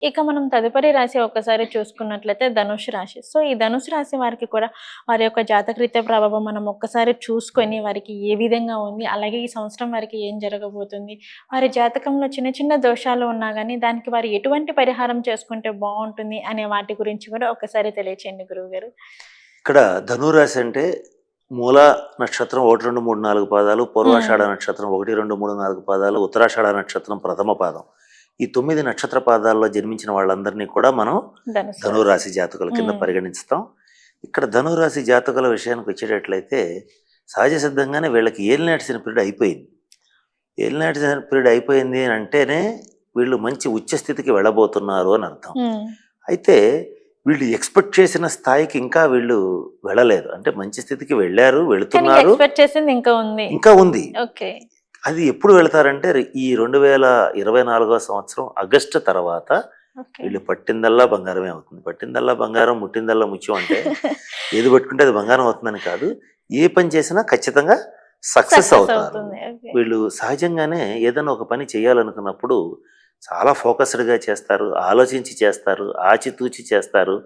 ఇక మనం తదుపరి రాశి ఒక్కసారి చూసుకున్నట్లయితే ధనుస్సు రాశి. సో, ఈ ధనుస్సు రాశి వారికి కూడా వారి యొక్క జాతకరీత్యా ప్రభావం మనం ఒక్కసారి చూసుకొని వారికి ఏ విధంగా ఉంది, అలాగే ఈ సంవత్సరం వారికి ఏం జరగబోతుంది, వారి జాతకంలో చిన్న చిన్న దోషాలు ఉన్నా గానీ దానికి వారు ఎటువంటి పరిహారం చేసుకుంటే బావుంటుంది అనే వాటి గురించి కూడా ఒకసారి తెలియచేయండి గురువుగారు. ఇక్కడ ధనురాశి అంటే మూల నక్షత్రం 1, 2, 3, 4 పాదాలు, పూర్వాషాఢ నక్షత్రం 1, 2, 3, 4 పాదాలు, ఉత్తరాషాఢ నక్షత్రం ప్రథమ పాదం. ఈ 9 నక్షత్ర పాదాల్లో జన్మించిన వాళ్ళందరినీ కూడా మనం ధనురాశి జాతకుల కింద పరిగణిస్తాం. ఇక్కడ ధనురాశి జాతకుల విషయానికి వచ్చేటట్లయితే సహజ సిద్ధంగానే వీళ్ళకి ఏలినాటి పీరియడ్ అయిపోయింది. ఏలినాటి పీరియడ్ అయిపోయింది అని అంటేనే వీళ్ళు మంచి ఉచ్చ స్థితికి వెళ్ళబోతున్నారు అని అర్థం. అయితే వీళ్ళు ఎక్స్పెక్ట్ చేసిన స్థాయికి ఇంకా వీళ్ళు వెళ్ళలేదు. అంటే మంచి స్థితికి వెళ్ళారు, వెళుతున్నారు, ఇంకా ఉంది. అది ఎప్పుడు వెళతారంటే ఈ 2024వ సంవత్సరం ఆగస్టు తర్వాత వీళ్ళు పట్టిందల్లా బంగారమే అవుతుంది. పట్టిందల్లా బంగారం, ముట్టిందల్లా ముత్యం అంటే ఏది పట్టుకుంటే అది బంగారం అవుతుందని కాదు, ఏ పని చేసినా ఖచ్చితంగా సక్సెస్ అవుతారు. వీళ్ళు సహజంగానే ఏదైనా ఒక పని చేయాలనుకున్నప్పుడు చాలా ఫోకస్డ్గా చేస్తారు, ఆలోచించి చేస్తారు, ఆచితూచి చేస్తారు,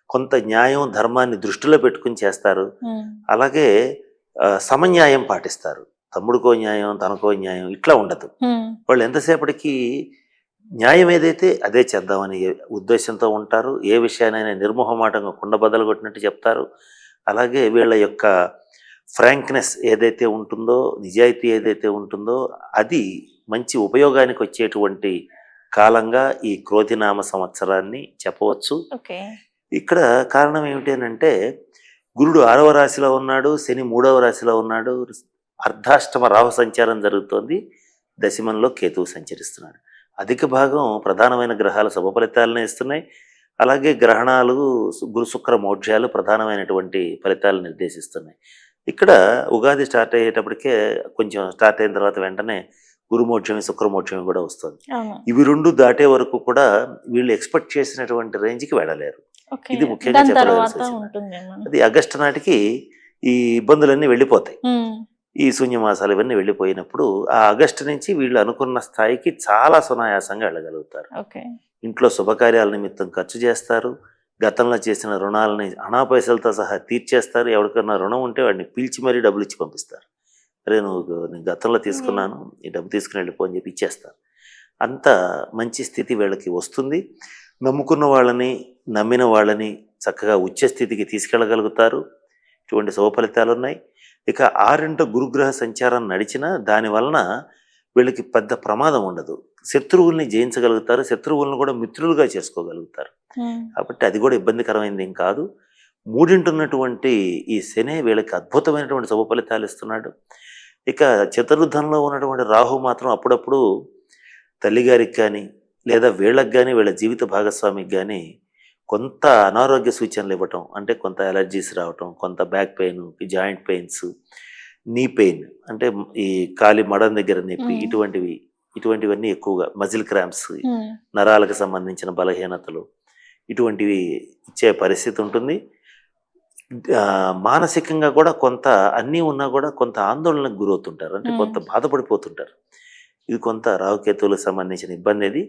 కొంత న్యాయం ధర్మాన్ని దృష్టిలో పెట్టుకుని చేస్తారు. అలాగే సమన్యాయం పాటిస్తారు. తమ్ముడికో న్యాయం, తనకో న్యాయం ఇట్లా ఉండదు. వాళ్ళు ఎంతసేపటికి న్యాయం ఏదైతే అదే చేద్దామని ఉద్దేశంతో ఉంటారు. ఏ విషయానైనా నిర్మోహమాటంగా కుండ బద్దలు కొట్టినట్టు చెప్తారు. అలాగే వీళ్ళ యొక్క ఫ్రాంక్నెస్ ఏదైతే ఉంటుందో, నిజాయితీ ఏదైతే ఉంటుందో అది మంచి ఉపయోగానికి వచ్చేటువంటి కాలంగా ఈ క్రోధినామ సంవత్సరాన్ని చెప్పవచ్చు. ఇక్కడ కారణం ఏమిటి అంటే గురుడు 6వ రాశిలో ఉన్నాడు, శని 3వ రాశిలో ఉన్నాడు, అర్ధాష్టమ రాహు సంచారం జరుగుతోంది, దశమంలో కేతువు సంచరిస్తున్నాడు. అధిక భాగం ప్రధానమైన గ్రహాలు శుభ ఫలితాలను ఇస్తున్నాయి. అలాగే గ్రహణాలు గురు శుక్ర మౌఢ్యాలు ప్రధానమైనటువంటి ఫలితాలు నిర్దేశిస్తున్నాయి. ఇక్కడ ఉగాది స్టార్ట్ అయ్యేటప్పటికే కొంచెం స్టార్ట్ అయిన తర్వాత వెంటనే గురుమోక్షమి శుక్రమోక్షమి కూడా వస్తుంది. ఇవి రెండు దాటే వరకు కూడా వీళ్ళు ఎక్స్పెక్ట్ చేసినటువంటి రేంజ్కి వెళ్ళలేరు. ఇది ముఖ్యంగా చెప్పాల్సి. అది ఆగస్టు నాటికి ఈ ఇబ్బందులన్నీ వెళ్ళిపోతాయి. ఈ శూన్యమాసాలు ఇవన్నీ వెళ్ళిపోయినప్పుడు ఆ ఆగస్టు నుంచి వీళ్ళు అనుకున్న స్థాయికి చాలా సునాయాసంగా వెళ్ళగలుగుతారు. ఇంట్లో శుభకార్యాల నిమిత్తం ఖర్చు చేస్తారు. గతంలో చేసిన రుణాలని అనా పైసలతో సహా తీర్చేస్తారు. ఎవరికన్నా రుణం ఉంటే వాడిని పిలిచి మరీ డబ్బులు ఇచ్చి పంపిస్తారు. అరే నేను గతంలో తీసుకున్నాను, ఈ డబ్బు తీసుకుని వెళ్ళిపో అని చెప్పి ఇచ్చేస్తారు. అంత మంచి స్థితి వీళ్ళకి వస్తుంది. నమ్ముకున్న వాళ్ళని, నమ్మిన వాళ్ళని చక్కగా ఉచ్చ స్థితికి తీసుకెళ్ళగలుగుతారు. ఇటువంటి శుభ ఫలితాలు ఉన్నాయి. ఇక 6 గురుగ్రహ సంచారం నడిచినా దాని వలన వీళ్ళకి పెద్ద ప్రమాదం ఉండదు. శత్రువుల్ని జయించగలుగుతారు, శత్రువులను కూడా మిత్రులుగా చేసుకోగలుగుతారు. కాబట్టి అది కూడా ఇబ్బందికరమైనది ఏం కాదు. 3 ఉన్నటువంటి ఈ శని వీళ్ళకి అద్భుతమైనటువంటి శుభ ఫలితాలు ఇస్తున్నాడు. ఇక చతుర్థంలో ఉన్నటువంటి రాహు మాత్రం అప్పుడప్పుడు తల్లిగారికి కానీ లేదా వీళ్ళకి కానీ వీళ్ళ జీవిత భాగస్వామికి కానీ కొంత అనారోగ్య సూచనలు ఇవ్వటం, అంటే కొంత ఎలర్జీస్ రావటం, కొంత back pain, joint pains, knee pain అంటే ఈ కాలి మడం దగ్గర నొప్పి, ఇటువంటివన్నీ ఎక్కువగా మజిల్ క్రాంప్స్, నరాలకు సంబంధించిన బలహీనతలు ఇటువంటివి ఇచ్చే పరిస్థితి ఉంటుంది. మానసికంగా కూడా కొంత అన్నీ ఉన్నా కూడా కొంత ఆందోళనకు గురవుతుంటారు, అంటే కొంత బాధపడిపోతుంటారు. ఇది కొంత రాహుకేతువులకు సంబంధించిన ఇబ్బంది.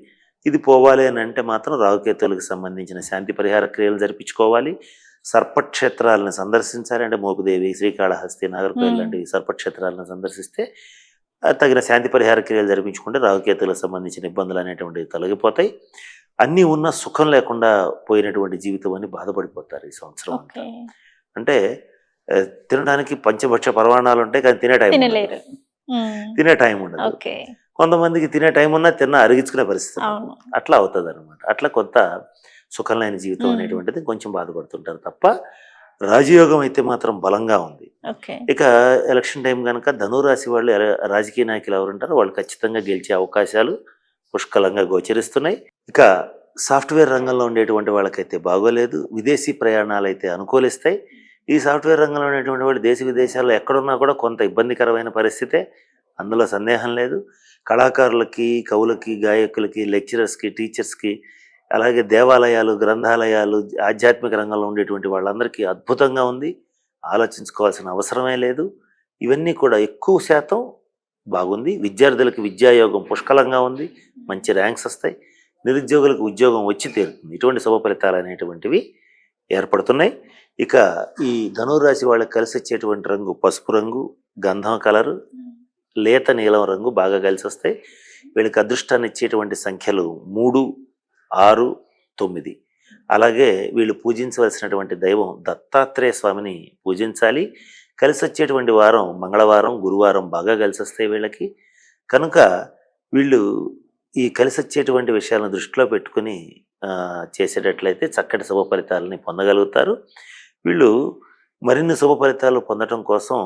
ఇది పోవాలి అని అంటే మాత్రం రాహుకేతువులకు సంబంధించిన శాంతి పరిహార క్రియలు జరిపించుకోవాలి. సర్పక్షేత్రాలను సందర్శించాలి. అంటే మోపుదేవి, శ్రీకాళహస్తి, నాగర్కోయిల్ లాంటి సర్పక్షేత్రాలను సందర్శిస్తే తగిన శాంతి పరిహార క్రియలు జరిపించుకుంటే రాహుకేతువులకు సంబంధించిన ఇబ్బందులు అనేటువంటివి తొలగిపోతాయి. అన్నీ ఉన్న సుఖం లేకుండా పోయినటువంటి జీవితం అని బాధపడిపోతారు ఈ సంవత్సరం అంతా. అంటే తినడానికి పంచభక్ష పరమాణాలు ఉంటాయి కానీ తినే టైం ఉండదు. కొంతమందికి తినే టైం ఉన్నా తిన్నా అరిగించుకునే పరిస్థితి అట్లా అవుతుంది అనమాట. అట్లా కొంత సుఖం లేని జీవితం అనేటువంటిది కొంచెం బాధపడుతుంటారు తప్ప రాజయోగం అయితే మాత్రం బలంగా ఉంది. ఇక ఎలక్షన్ టైం కనుక ధనురాశి వాళ్ళు రాజకీయ నాయకులు ఎవరు ఉంటారో వాళ్ళు ఖచ్చితంగా గెలిచే అవకాశాలు పుష్కలంగా గోచరిస్తున్నాయి. ఇక సాఫ్ట్వేర్ రంగంలో ఉండేటువంటి వాళ్ళకైతే బాగోలేదు. విదేశీ ప్రయాణాలు అయితే అనుకూలిస్తాయి. ఈ సాఫ్ట్వేర్ రంగంలో ఉండేటువంటి వాళ్ళు దేశ విదేశాల్లో ఎక్కడున్నా కూడా కొంత ఇబ్బందికరమైన పరిస్థితే, అందులో సందేహం లేదు. కళాకారులకి, కవులకి, గాయకులకి, లెక్చరర్స్కి, టీచర్స్కి, అలాగే దేవాలయాలు, గ్రంథాలయాలు, ఆధ్యాత్మిక రంగంలో ఉండేటువంటి వాళ్ళందరికీ అద్భుతంగా ఉంది. ఆలోచించుకోవాల్సిన అవసరమే లేదు. ఇవన్నీ కూడా ఎక్కువ శాతం బాగుంది. విద్యార్థులకి విద్యాయోగం పుష్కలంగా ఉంది. మంచి ర్యాంక్స్ వస్తాయి. నిరుద్యోగులకు ఉద్యోగం వచ్చి తీరుతుంది. ఇటువంటి శుభ ఫలితాలు అనేటువంటివి ఏర్పడుతున్నాయి. ఇక ఈ ధనురాశి వాళ్ళకి కలిసి వచ్చేటువంటి రంగు పసుపు రంగు, గంధం కలరు, లేత నీలం రంగు బాగా కలిసి వస్తాయి. వీళ్ళకి అదృష్టాన్ని ఇచ్చేటువంటి సంఖ్యలు 3, 6, 9. అలాగే వీళ్ళు పూజించవలసినటువంటి దైవం దత్తాత్రేయ స్వామిని పూజించాలి. కలిసి వచ్చేటువంటి వారం మంగళవారం, గురువారం బాగా కలిసి వస్తాయి వీళ్ళకి. కనుక వీళ్ళు ఈ కలిసి వచ్చేటువంటి విషయాలను దృష్టిలో పెట్టుకుని చేసేటట్లయితే చక్కటి శుభ ఫలితాలని పొందగలుగుతారు. వీళ్ళు మరిన్ని శుభ ఫలితాలు పొందటం కోసం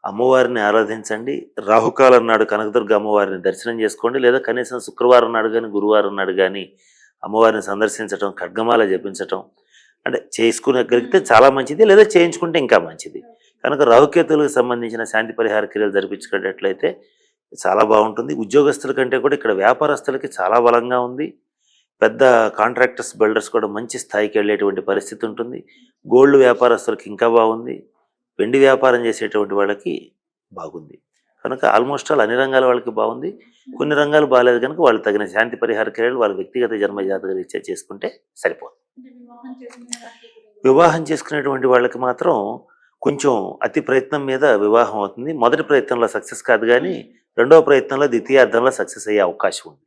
అమ్మవారిని ఆరాధించండి. రాహుకాలం నాడు కనకదుర్గ అమ్మవారిని దర్శనం చేసుకోండి, లేదా కనీసం శుక్రవారం నాడు కానీ గురువారం నాడు కానీ అమ్మవారిని సందర్శించటం, ఖడ్గమాల జపించటం అంటే చేసుకునగలిగితే చాలా మంచిది, లేదా చేయించుకుంటే ఇంకా మంచిది. కనుక రాహుకేతులకు సంబంధించిన శాంతి పరిహార క్రియలు జరిపించుకునేటట్లయితే చాలా బాగుంటుంది. ఉద్యోగస్తుల కంటే కూడా ఇక్కడ వ్యాపారస్తులకి చాలా బలంగా ఉంది. పెద్ద కాంట్రాక్టర్స్, బిల్డర్స్ కూడా మంచి స్థాయికి వెళ్ళేటువంటి పరిస్థితి ఉంటుంది. గోల్డ్ వ్యాపారస్తులకి ఇంకా బాగుంది. వెండి వ్యాపారం చేసేటువంటి వాళ్ళకి బాగుంది. కనుక ఆల్మోస్ట్ ఆల్ అన్ని రంగాల వాళ్ళకి బాగుంది. కొన్ని రంగాలు బాగాలేదు కనుక వాళ్ళు తగిన శాంతి పరిహార క్రియలు వాళ్ళ వ్యక్తిగత జన్మ జాతక రీత్యా చేసుకుంటే సరిపోతుంది. వివాహం చేసుకునేటువంటి వాళ్ళకి మాత్రం కొంచెం అతి ప్రయత్నం మీద వివాహం అవుతుంది. మొదటి ప్రయత్నంలో సక్సెస్ కాదు కానీ రెండవ ప్రయత్నంలో ద్వితీయార్థంలో సక్సెస్ అయ్యే అవకాశం ఉంది.